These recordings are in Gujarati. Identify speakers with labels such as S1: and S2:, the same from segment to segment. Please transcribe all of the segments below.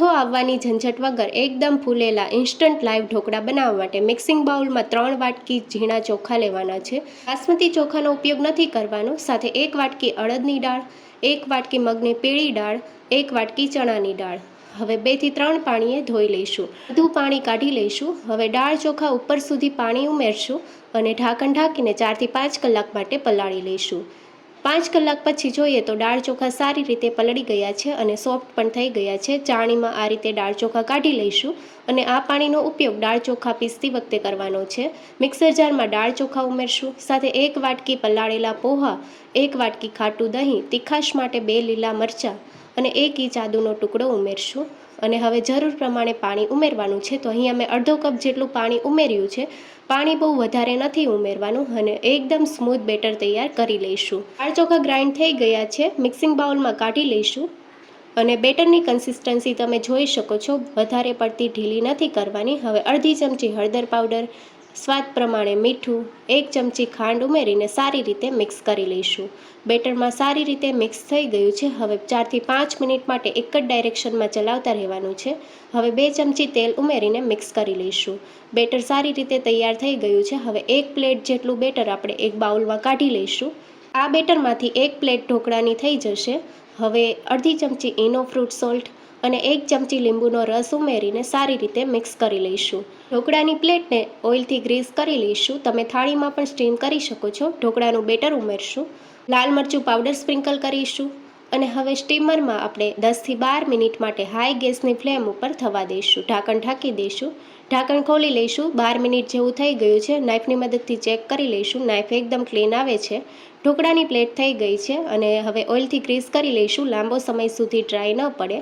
S1: બાફો આવવાની ઝંઝટ વગર એકદમ ફૂલેલા ઇન્સ્ટન્ટ લાઈવ ઢોકળા બનાવવા માટે મિક્સિંગ બાઉલમાં 3 વાટકી ઝીણા ચોખા લેવાના છે। બાસમતી ચોખાનો ઉપયોગ નથી કરવાનો। સાથે 1 વાટકી અડદની દાળ, 1 વાટકી મગની પીળી દાળ, 1 વાટકી ચણાની દાળ। હવે 2 થી 3 પાણીએ ધોઈ લઈશું। બધું પાણી કાઢી લઈશું। હવે દાળ ચોખા ઉપર સુધી પાણી ઉમેરશું અને ઢાંકણ ઢાંકીને 4 થી 5 કલાક માટે પલાળી લઈશું। 5 કલાક પછી જોઈએ તો દાળ ચોખા સારી રીતે પલળી ગયા છે અને સોફ્ટ પણ થઈ ગયા છે। ચાણીમાં આ રીતે દાળ ચોખા કાઢી લઈશું અને આ પાણીનો ઉપયોગ દાળ ચોખા પીસતી વખતે કરવાનો છે। મિક્સર જારમાં દાળ ચોખા ઉમેરશું। સાથે 1 વાટકી પલાળેલા પોહા, 1 વાટકી ખાટું દહીં, તીખાશ માટે 2 લીલા મરચાં અને 1 ઇંચ આદુનો ટુકડો ઉમેરશું અને હવે જરૂર પ્રમાણે પાણી ઉમેરવાનું છે। તો અહીં અમે અડધો કપ જેટલું પાણી ઉમેર્યું છે। પાણી બહુ વધારે નથી ઉમેરવાનું અને એકદમ સ્મૂથ બેટર તૈયાર કરી લઈશું। દાળ ચોખા ગ્રાઇન્ડ થઈ ગયા છે। મિક્સિંગ બાઉલમાં કાઢી લઈશું અને બેટરની કન્સિસ્ટન્સી તમે જોઈ શકો છો, વધારે પડતી ઢીલી નથી કરવાની। હવે અડધી ચમચી હળદર પાવડર, સ્વાદ પ્રમાણે મીઠું, 1 ચમચી ખાંડ ઉમેરીને સારી રીતે મિક્સ કરી લઈશું। બેટરમાં સારી રીતે મિક્સ થઈ ગયું છે। હવે 4 થી 5 મિનિટ માટે એક જ ડાયરેક્શનમાં ચલાવતા રહેવાનું છે। હવે 2 ચમચી તેલ ઉમેરીને મિક્સ કરી લઈશું। બેટર સારી રીતે તૈયાર થઈ ગયું છે। હવે 1 પ્લેટ જેટલું બેટર આપણે એક બાઉલમાં કાઢી લઈશું। આ બેટરમાંથી 1 પ્લેટ ઢોકળાની થઈ જશે। હવે અડધી ચમચી ઈનો ફ્રૂટ સોલ્ટ અને 1 ચમચી લીંબુનો રસ ઉમેરીને સારી રીતે મિક્સ કરી લઈશું। ઢોકળાની પ્લેટને ઓઇલથી ગ્રીસ કરી લઈશું। તમે થાળીમાં પણ સ્ટીમ કરી શકો છો। ઢોકળાનું બેટર ઉમેરશું, લાલ મરચું પાવડર સ્પ્રિંકલ કરીશું અને હવે સ્ટીમરમાં આપણે 10 થી 12 મિનિટ માટે હાઈ ગેસની ફ્લેમ ઉપર થવા દઈશું। ઢાંકણ ઢાંકી દઈશું। ઢાંકણ ખોલી લઈશું। 12 મિનિટ જેવું થઈ ગયું છે। નાઇફની મદદથી ચેક કરી લઈશું। નાઇફ એકદમ ક્લીન આવે છે। ઢોકળાની પ્લેટ થઈ ગઈ છે અને હવે ઓઇલથી ગ્રીસ કરી લઈશું, લાંબો સમય સુધી ડ્રાય ન પડે।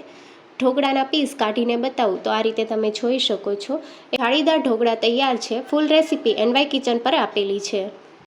S1: ઢોકળાના પીસ કાઢીને બતાવું તો આ રીતે તમે જોઈ શકો છો। જાળીદાર ઢોકળા તૈયાર છે। ફૂલ રેસીપી NY કિચન પર આપેલી છે।